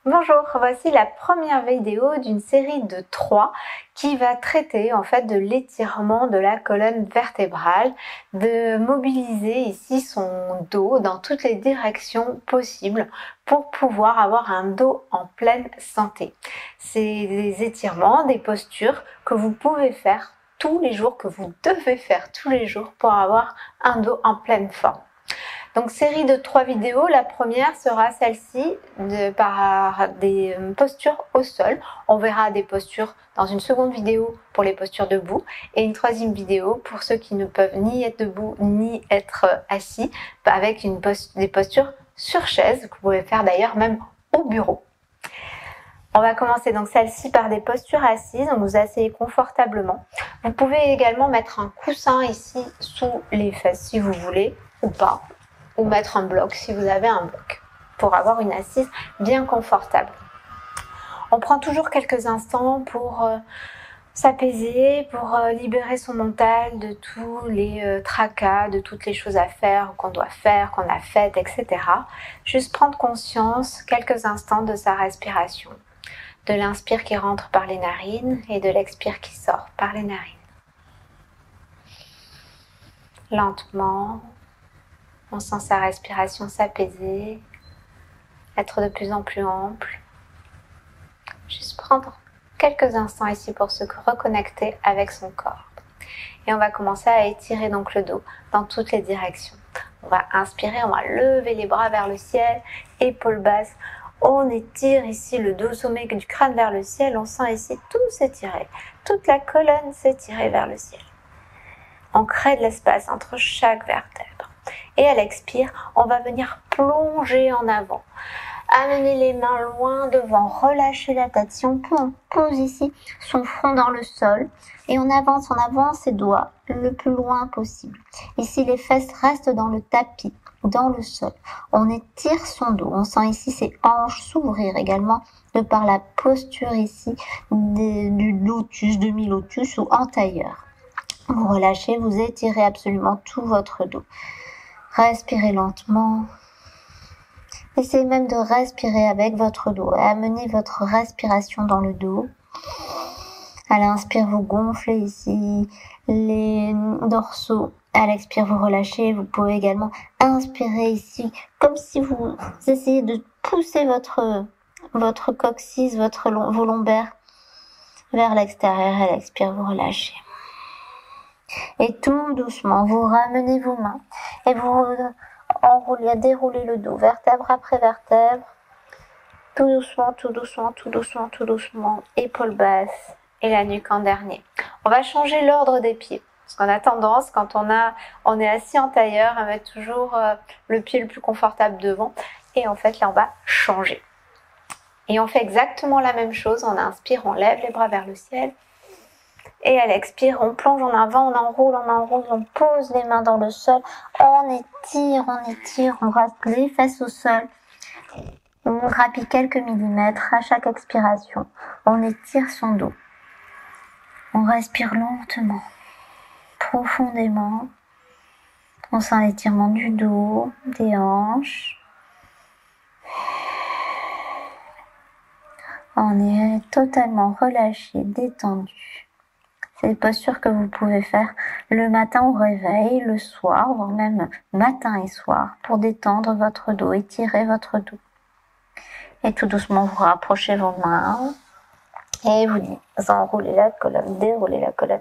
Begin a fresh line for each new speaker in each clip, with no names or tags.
Bonjour, voici la première vidéo d'une série de 3 qui va traiter en fait de l'étirement de la colonne vertébrale, de mobiliser ici son dos dans toutes les directions possibles pour pouvoir avoir un dos en pleine santé. C'est des étirements, des postures que vous pouvez faire tous les jours, que vous devez faire tous les jours pour avoir un dos en pleine forme. Donc série de 3 vidéos, la première sera celle-ci par des postures au sol. On verra des postures dans une seconde vidéo pour les postures debout et une troisième vidéo pour ceux qui ne peuvent ni être debout ni être assis avec des postures sur chaise que vous pouvez faire d'ailleurs même au bureau. On va commencer donc celle-ci par des postures assises, donc vous asseyez confortablement. Vous pouvez également mettre un coussin ici sous les fesses si vous voulez ou pas, ou mettre un bloc si vous avez un bloc, pour avoir une assise bien confortable. On prend toujours quelques instants pour s'apaiser, pour libérer son mental de tous les tracas, de toutes les choses à faire, qu'on doit faire, qu'on a faites, etc. Juste prendre conscience quelques instants de sa respiration, de l'inspire qui rentre par les narines et de l'expire qui sort par les narines. Lentement, on sent sa respiration s'apaiser, être de plus en plus ample. Juste prendre quelques instants ici pour se reconnecter avec son corps. Et on va commencer à étirer donc le dos dans toutes les directions. On va inspirer, on va lever les bras vers le ciel, épaules basses. On étire ici le dos sommet du crâne vers le ciel. On sent ici tout s'étirer, toute la colonne s'étirer vers le ciel. On crée de l'espace entre chaque vertèbre. Et à l'expire, on va venir plonger en avant. Amener les mains loin devant, relâcher la tête. Si on peut, on pose ici son front dans le sol et on avance ses doigts le plus loin possible. Ici, les fesses restent dans le tapis, dans le sol. On étire son dos. On sent ici ses hanches s'ouvrir également de par la posture ici du lotus, demi-lotus ou en tailleur. Vous relâchez, vous étirez absolument tout votre dos. Respirez lentement. Essayez même de respirer avec votre dos et amenez votre respiration dans le dos. À l'inspire, vous gonflez ici les dorsaux. À l'expire, vous relâchez. Vous pouvez également inspirer ici, comme si vous essayez de pousser votre coccyx, vos lombaires vers l'extérieur. À l'expire, vous relâchez. Et tout doucement, vous ramenez vos mains et vous enroulez, déroulez le dos, vertèbre après vertèbre. Tout doucement, tout doucement, tout doucement, tout doucement. Épaules basses et la nuque en dernier. On va changer l'ordre des pieds. Parce qu'on a tendance, quand on est assis en tailleur, à mettre toujours le pied le plus confortable devant. Et en fait, là, on va changer. Et on fait exactement la même chose. On inspire, on lève les bras vers le ciel. Et à l'expire, on plonge en avant, on enroule, on pose les mains dans le sol. On étire, on reste les fesses au sol. On grappille quelques millimètres à chaque expiration. On étire son dos. On respire lentement, profondément. On sent l'étirement du dos, des hanches. On est totalement relâché, détendu. C'est des postures que vous pouvez faire le matin au réveil, le soir, voire même matin et soir, pour détendre votre dos, étirer votre dos. Et tout doucement, vous rapprochez vos mains et vous enroulez la colonne, déroulez la colonne.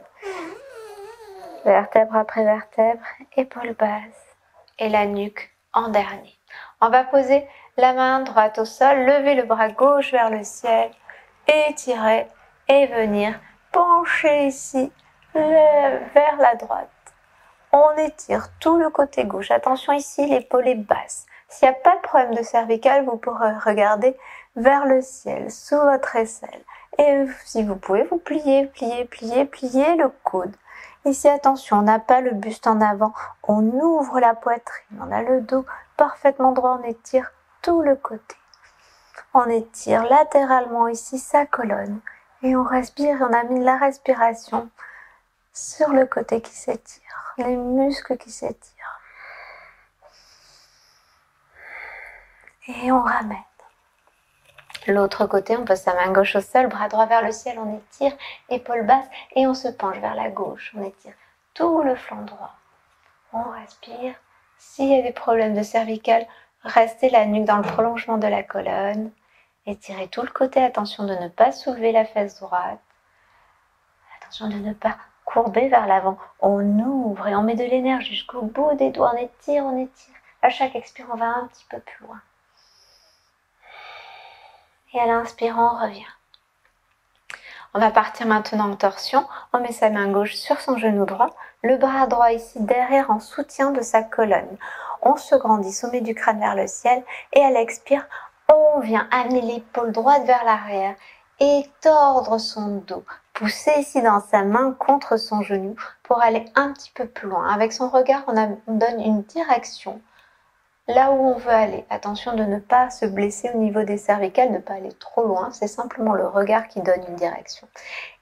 Vertèbre après vertèbre, épaules basses et la nuque en dernier. On va poser la main droite au sol, lever le bras gauche vers le ciel, étirer et venir pencher ici vers la droite. On étire tout le côté gauche. Attention ici, l'épaule est basse. S'il n'y a pas de problème de cervicale, vous pourrez regarder vers le ciel, sous votre aisselle. Et si vous pouvez, vous pliez le coude. Ici, attention, on n'a pas le buste en avant. On ouvre la poitrine. On a le dos parfaitement droit. On étire tout le côté. On étire latéralement ici sa colonne. Et on respire, on amène la respiration sur le côté qui s'étire, les muscles qui s'étirent. Et on ramène. L'autre côté, on pose sa main gauche au sol, bras droit vers le ciel, on étire, épaules basses et on se penche vers la gauche. On étire tout le flanc droit. On respire. S'il y a des problèmes de cervicale, restez la nuque dans le prolongement de la colonne. Étirez tout le côté, attention de ne pas soulever la fesse droite. Attention de ne pas courber vers l'avant. On ouvre et on met de l'énergie jusqu'au bout des doigts. On étire, on étire. À chaque expire, on va un petit peu plus loin. Et à l'inspire, on revient. On va partir maintenant en torsion. On met sa main gauche sur son genou droit, le bras droit ici derrière en soutien de sa colonne. On se grandit, sommet du crâne vers le ciel et à l'expire, on vient amener l'épaule droite vers l'arrière et tordre son dos. Pousser ici dans sa main contre son genou pour aller un petit peu plus loin. Avec son regard, on donne une direction là où on veut aller. Attention de ne pas se blesser au niveau des cervicales, de ne pas aller trop loin. C'est simplement le regard qui donne une direction.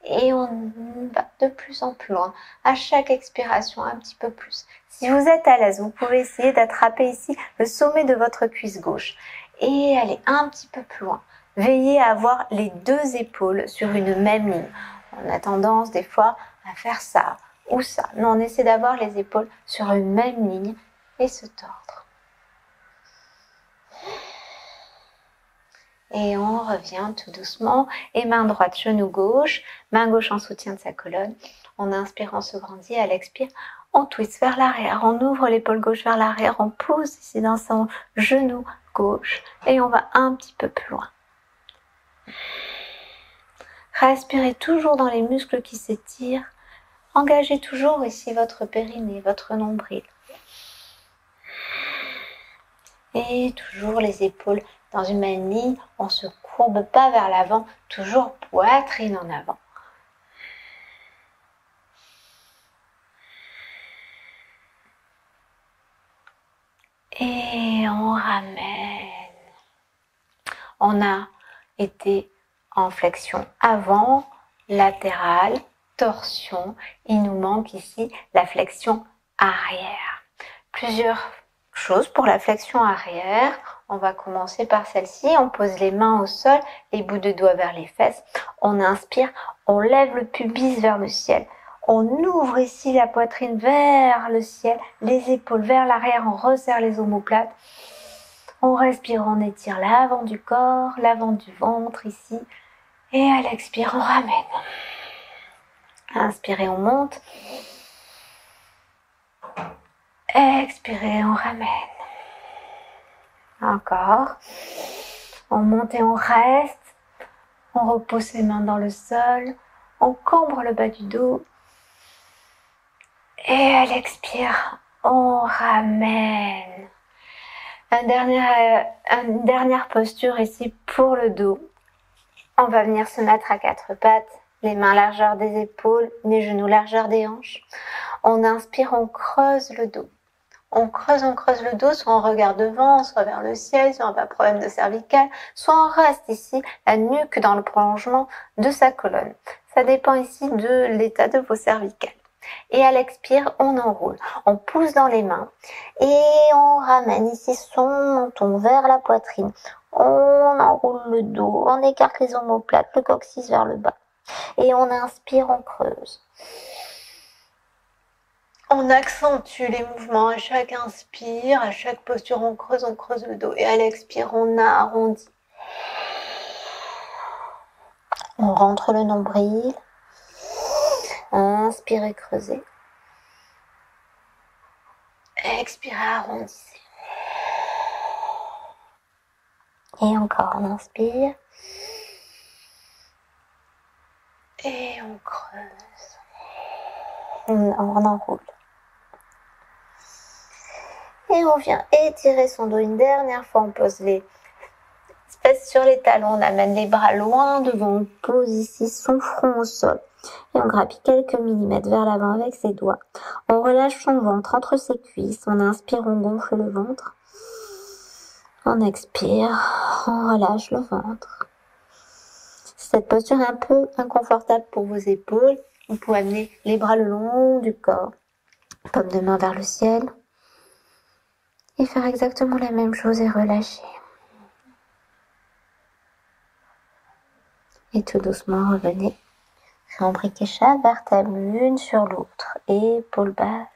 Et on va de plus en plus loin. À chaque expiration, un petit peu plus. Si vous êtes à l'aise, vous pouvez essayer d'attraper ici le sommet de votre cuisse gauche. Et aller un petit peu plus loin. Veillez à avoir les deux épaules sur une même ligne. On a tendance des fois à faire ça ou ça. Non, on essaie d'avoir les épaules sur une même ligne et se tordre. Et on revient tout doucement. Et main droite, genou gauche. Main gauche en soutien de sa colonne. On inspire, on se grandit. À l'expire, on twist vers l'arrière. On ouvre l'épaule gauche vers l'arrière. On pousse ici dans son genou gauche. Et on va un petit peu plus loin. Respirez toujours dans les muscles qui s'étirent. Engagez toujours ici votre périnée, votre nombril. Et toujours les épaules dans une même ligne. On ne se courbe pas vers l'avant. Toujours poitrine en avant. Et on ramène. On a été en flexion avant, latérale, torsion. Il nous manque ici la flexion arrière. Plusieurs choses pour la flexion arrière. On va commencer par celle-ci. On pose les mains au sol, les bouts de doigts vers les fesses. On inspire, on lève le pubis vers le ciel. On ouvre ici la poitrine vers le ciel, les épaules vers l'arrière, on resserre les omoplates. On respire, on étire l'avant du corps, l'avant du ventre ici. Et à l'expire, on ramène. Inspirez, on monte. Expirez, on ramène. Encore. On monte et on reste. On repose ses mains dans le sol. On cambre le bas du dos. Et à l'expire, on ramène. Une dernière posture ici pour le dos. On va venir se mettre à quatre pattes, les mains largeur des épaules, les genoux largeur des hanches. On inspire, on creuse le dos. On creuse le dos, soit on regarde devant, soit vers le ciel, soit on n'a pas de problème de cervicale, soit on reste ici, la nuque dans le prolongement de sa colonne. Ça dépend ici de l'état de vos cervicales. Et à l'expire, on enroule. On pousse dans les mains et on ramène ici son menton vers la poitrine. On enroule le dos, on écarte les omoplates, le coccyx vers le bas. Et on inspire, on creuse. On accentue les mouvements à chaque inspire, à chaque posture, on creuse le dos. Et à l'expire, on arrondit. On rentre le nombril. Inspirez, creusez. Expirez, arrondissez. Et encore, on inspire. Et on creuse. On enroule. Et on vient étirer son dos une dernière fois. On pose les fesses sur les talons. On amène les bras loin devant. On pose ici son front au sol. Et on grappille quelques millimètres vers l'avant avec ses doigts. On relâche son ventre entre ses cuisses. On inspire, on gonfle le ventre. On expire, on relâche le ventre. Si cette posture est un peu inconfortable pour vos épaules, vous pouvez amener les bras le long du corps. Paume de main vers le ciel. Et faire exactement la même chose et relâcher. Et tout doucement, revenez. Rembriquez chaque vertèbre l'une sur l'autre. Épaules basses,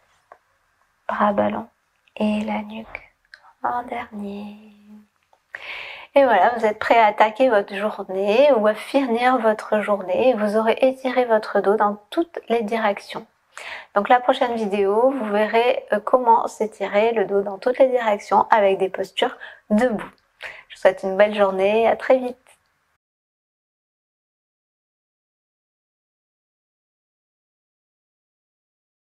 bras ballants et la nuque en dernier. Et voilà, vous êtes prêt à attaquer votre journée ou à finir votre journée. Vous aurez étiré votre dos dans toutes les directions. Donc la prochaine vidéo, vous verrez comment s'étirer le dos dans toutes les directions avec des postures debout. Je vous souhaite une belle journée, à très vite.